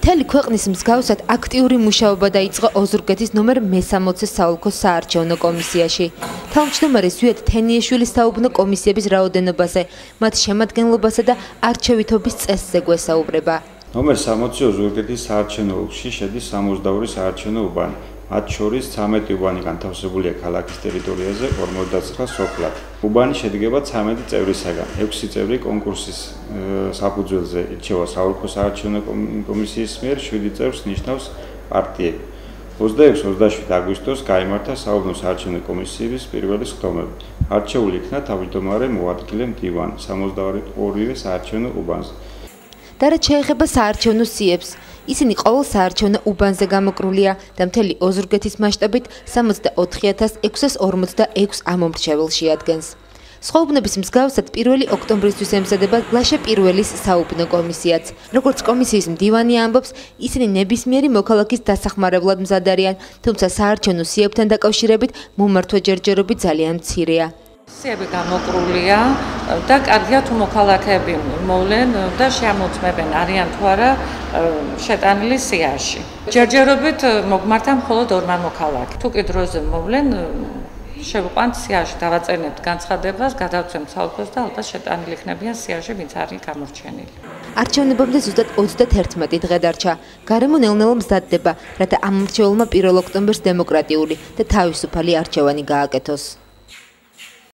მთელი ქვეყნის მსგავსად აქტიური მუშაობა დაიწყო ოზურგეთის ნომერ მე-60 საოლქო საარჩევნო კომისიაში. თავმჯდომარე ზვიად თენიაშვილის საუბნო კომისიების რაოდენობაზე, მათ შემადგენლობასა და არჩევითობის წესზე გვესაუბრება. ნომერ 60 ოზურგეთის საარჩევნო ოლქში შედის 62 საარჩევნო უბანი. მათ შორის 13 უბანი განთავსებულია ქალაქის ტერიტორიაზე 59 სოფლად. უბანი შედგება 13 წევრისაგან. 6 წევრი კონკურსის საფუძველზე ირჩევა საოლქო საარჩევნო კომისიის მიერ, 7 წევრს ნიშნავს პარტიები. 26-27 აგვისტოს გაიმართა საუბნო საარჩევნო კომისიების პირველი სხდომები. არჩეული იქნა თავმჯდომარე მოადგილე მდივანი 62-ვე საარჩევნო უბანზე. და რაც შეეხება საარჩევნო სიებს, ისინი ყოველ საარჩევნო უბანზე გამოკრულია და მთელი ოზურგეთის მასშტაბით 64646 ამომრჩეველს შეადგენს. სხვა უბნების მსგავსად 1 ოქტომბრისთვის ემზადება ლაშე პირველის საუბნო კომისიაც. როგორც კომისიის მდივანი ამბობს, ისინი ნებისმიერი მოქალაქის დასახმარებლად მზად არიან, თუმცა საარჩევნო სიებთან დაკავშირებით მომართვა ჯერჯერობით ძალიან მცირეა. სიები გამოკრულია და კარგია თუ მოქალაქეები მოვლენ და შეამოწმებენ არიან თუ არა შეტანილი სიაში. ჯერჯერობით მოგმართა მხოლოდ 2 მოქალაქე. თუ კი დროზე მოვლენ, შევყვანთ სიაში, დავაწერნებთ განცხადებას, გადავცემთ საოლქოს და ალბათ შეტანილი იქნებიან სიაში, ვინც არის გამორჩენილი. არჩევნებამდე ზუსტად 31 დღე დარჩა. გარემო ნელ-ნელა მზადდება, რათა ამომრჩეველმა 1 ოქტომბერს დემოკრატიული და თავისუფალი არჩევანი გააკეთოს.